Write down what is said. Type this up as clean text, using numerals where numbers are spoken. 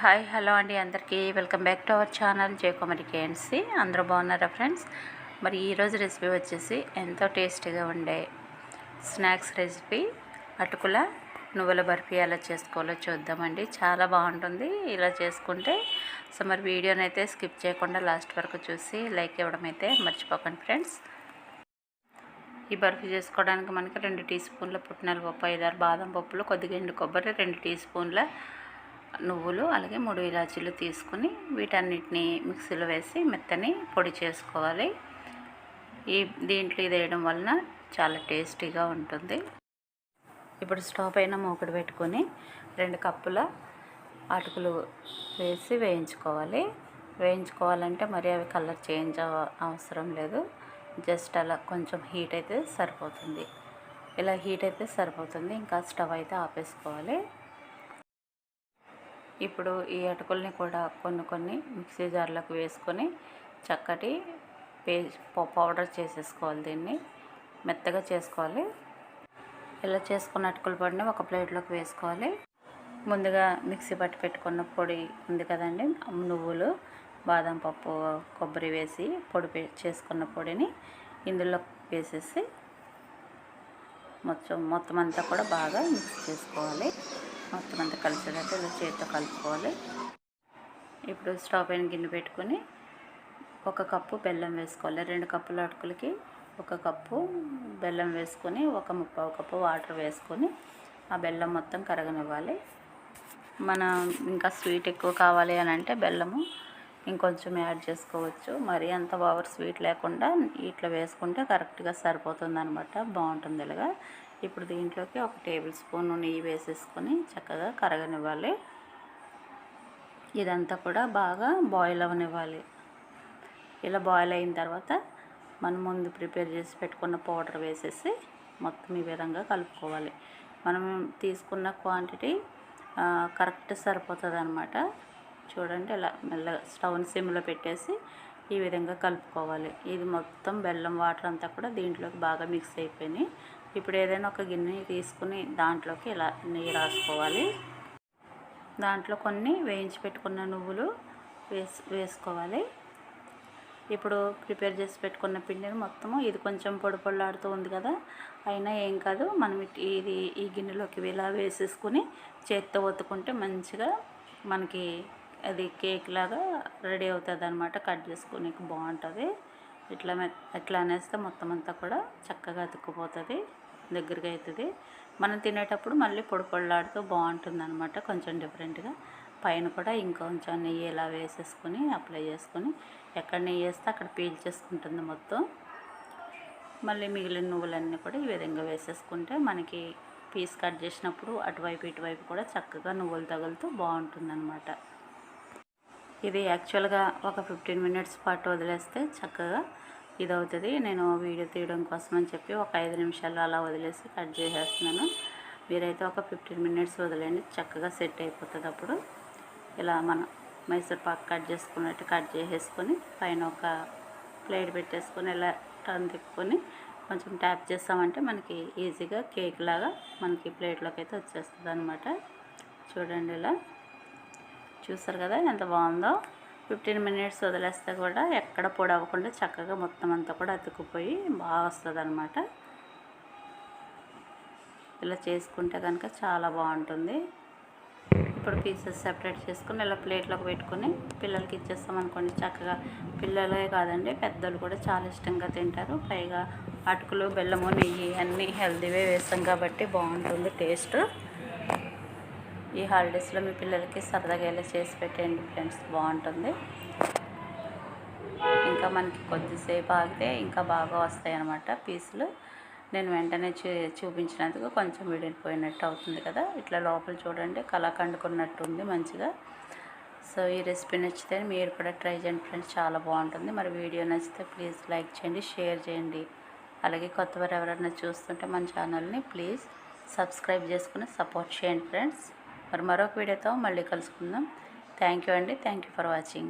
Hi hello అండి, అందరికీ welcome back to our channel Jayakumari కేఎన్సి. అందరూ బాగున్నారా ఫ్రెండ్స్? మరి ఈరోజు రెసిపీ వచ్చేసి ఎంతో టేస్టీగా ఉండే స్నాక్స్ రెసిపీ అటుకుల నువ్వుల బర్ఫీ ఎలా చేసుకోవాలో చూద్దామండి. చాలా బాగుంటుంది ఇలా చేసుకుంటే. సో మరి వీడియోని అయితే స్కిప్ చేయకుండా లాస్ట్ వరకు చూసి లైక్ ఇవ్వడం అయితే మర్చిపోకండి ఫ్రెండ్స్. ఈ బర్ఫీ చేసుకోవడానికి మనకి 2 టీ స్పూన్ల పుట్నాల పప్పు, 5-6 బాదం పప్పులు, కొద్దిగా ఎండు కొబ్బరి, 2 టీ స్పూన్ల నువ్వులు, అలాగే 3 ఇలాచీలు తీసుకుని వీటన్నిటిని మిక్సీలో వేసి మెత్తని పొడి చేసుకోవాలి. దీంట్లో ఇది వేయడం వలన చాలా టేస్టీగా ఉంటుంది. ఇప్పుడు స్టవ్ పైన మూకుడు పెట్టుకొని 2 కప్పుల అటుకులు వేసి వేయించుకోవాలంటే మరి అవి కలర్ చేంజ్ అవసరం లేదు. జస్ట్ అలా కొంచెం హీట్ అయితే సరిపోతుంది. ఇలా హీట్ అయితే సరిపోతుంది. ఇంకా స్టవ్ అయితే ఆపేసుకోవాలి. ఇప్పుడు ఈ అటుకుల్ని కూడా కొన్ని మిక్సీ జార్లకు వేసుకొని చక్కటి పౌడర్ చేసేసుకోవాలి. దీన్ని మెత్తగా చేసుకోవాలి. ఇలా చేసుకున్న అటుకుల పొడిని ఒక ప్లేట్లోకి వేసుకోవాలి. ముందుగా మిక్సీ పట్టి పెట్టుకున్న పొడి ఉంది కదండి, నువ్వులు, బాదం పప్పు, కొబ్బరి వేసి పొడి చేసుకున్న పొడిని ఇందులో వేసేసి మొత్తం అంతా కూడా బాగా మిక్స్ చేసుకోవాలి. మొత్తం అంతా కలిసేటట్టు ఇలా చేతితో కలుపుకోవాలి. ఇప్పుడు స్టవ్ పైన గిన్నె పెట్టుకొని 1 కప్పు బెల్లం వేసుకోవాలి. 2 కప్పుల అటుకులకి 1 కప్పు బెల్లం వేసుకొని 1/4 కప్పు వాటర్ వేసుకొని ఆ బెల్లం మొత్తం కరగనివ్వాలి. మనం ఇంకా స్వీట్ ఎక్కువ కావాలి అని అంటే బెల్లము ఇంకొంచెం యాడ్ చేసుకోవచ్చు. మరి అంత ఓవర్ స్వీట్ లేకుండా ఇట్లా వేసుకుంటే కరెక్ట్గా సరిపోతుంది అనమాట. బాగుంటుంది ఇలాగా. ఇప్పుడు దీంట్లోకి 1 టేబుల్ స్పూన్ నెయ్యి వేసేసుకొని చక్కగా కరగనివ్వాలి. ఇదంతా కూడా బాగా బాయిల్ అవ్వనివ్వాలి. ఇలా బాయిల్ అయిన తర్వాత మనం ముందు ప్రిపేర్ చేసి పెట్టుకున్న పౌడర్ వేసేసి మొత్తం ఈ విధంగా కలుపుకోవాలి. మనం తీసుకున్న క్వాంటిటీ కరెక్ట్ సరిపోతుంది అనమాట. చూడండి, ఇలా మెల్లగా స్టవ్ని సిమ్లో పెట్టేసి ఈ విధంగా కలుపుకోవాలి. ఇది మొత్తం బెల్లం వాటర్ అంతా కూడా దీంట్లోకి బాగా మిక్స్ అయిపోయినాయి. ఇప్పుడు ఏదైనా ఒక గిన్నె తీసుకుని దాంట్లోకి ఇలా నెయ్యి రాసుకోవాలి. దాంట్లో కొన్ని వేయించి పెట్టుకున్న నువ్వులు వేసుకోవాలి. ఇప్పుడు ప్రిపేర్ చేసి పెట్టుకున్న పిండిని మొత్తము, ఇది కొంచెం పొడిలాడుతూ ఉంది కదా, అయినా ఏం కాదు, మనం ఈ గిన్నెలోకి ఇలా వేసేసుకుని చేత్తో ఒత్తుకుంటే మంచిగా మనకి అది కేక్ లాగా రెడీ అవుతుంది అనమాట. కట్ చేసుకోనికి బాగుంటుంది. ఇట్లా అనేస్తే మొత్తం అంతా కూడా చక్కగా అతుక్కుపోతుంది, దగ్గరగా అవుతుంది. మనం తినేటప్పుడు మళ్ళీ పొడిలాడుతూ బాగుంటుంది అనమాట. కొంచెం డిఫరెంట్గా పైన కూడా ఇంకొంచెం నెయ్యి ఇలా వేసేసుకొని అప్లై చేసుకొని, ఎక్కడ నెయ్యి వేస్తే అక్కడ పీల్చేసుకుంటుంది మొత్తం. మళ్ళీ మిగిలిన నువ్వులన్నీ కూడా ఈ విధంగా వేసేసుకుంటే మనకి పీస్ కట్ చేసినప్పుడు అటువైపు ఇటువైపు కూడా చక్కగా నువ్వులు తగులుతూ బాగుంటుంది అనమాట. ఇది యాక్చువల్గా ఒక 15 మినిట్స్ పాటు వదిలేస్తే చక్కగా ఇది అవుతుంది. నేను వీడియో తీయడం కోసం అని చెప్పి ఒక 5 నిమిషాలు అలా వదిలేసి కట్ చేసేస్తున్నాను. మీరైతే ఒక 15 మినిట్స్ వదిలేండి, చక్కగా సెట్ అయిపోతుంది. అప్పుడు ఇలా మనం మైసూర్ పాక్ కట్ చేసుకున్నట్టు కట్ చేసేసుకొని పైన ఒక ప్లేట్ పెట్టేసుకొని ఇలా టర్న్ తిప్పుకొని కొంచెం ట్యాప్ చేస్తామంటే మనకి ఈజీగా కేక్ లాగా మనకి ప్లేట్లోకి అయితే వచ్చేస్తుంది అనమాట. చూడండి, ఇలా చూసారు కదా ఎంత బాగుందో. 15 మినిట్స్ వదిలేస్తే కూడా ఎక్కడ పొడి అవ్వకుండా చక్కగా మొత్తం అంతా కూడా అతుక్కుపోయి బాగా వస్తుంది అనమాట. ఇలా చేసుకుంటే కనుక చాలా బాగుంటుంది. ఇప్పుడు పీసెస్ సెపరేట్ చేసుకుని ఇలా ప్లేట్లోకి పెట్టుకొని పిల్లలకి ఇచ్చేస్తామనుకోండి, చక్కగా పిల్లలే కాదండి పెద్దలు కూడా చాలా ఇష్టంగా తింటారు. పైగా అటుకులు, బెల్లము, నెయ్యి అన్నీ హెల్తీవే వేస్తాం కాబట్టి బాగుంటుంది టేస్ట్. ఈ హాలిడేస్లో మీ పిల్లలకి సరదాగా ఇలా చేసి పెట్టండి ఫ్రెండ్స్, బాగుంటుంది. ఇంకా మనకి కొద్దిసేపు ఆగితే ఇంకా బాగా వస్తాయి అన్నమాట పీసులు. నేను వెంటనే చూపించినందుకు కొంచెం విడిపోయినట్టు అవుతుంది కదా. ఇట్లా లోపల చూడండి కలాకండుకున్నట్టు ఉంది మంచిగా. సో ఈ రెసిపీ నచ్చితే మీరు కూడా ట్రై చేయండి ఫ్రెండ్స్, చాలా బాగుంటుంది. మరి వీడియో నచ్చితే ప్లీజ్ లైక్ చేయండి, షేర్ చేయండి. అలాగే కొత్తవారు ఎవరైనా చూస్తుంటే మన ఛానల్ని ప్లీజ్ సబ్స్క్రైబ్ చేసుకుని సపోర్ట్ చేయండి ఫ్రెండ్స్. మరొక వీడియోతో మళ్ళీ కలుసుకుందాం. థ్యాంక్ యూ అండి. Thank you for watching.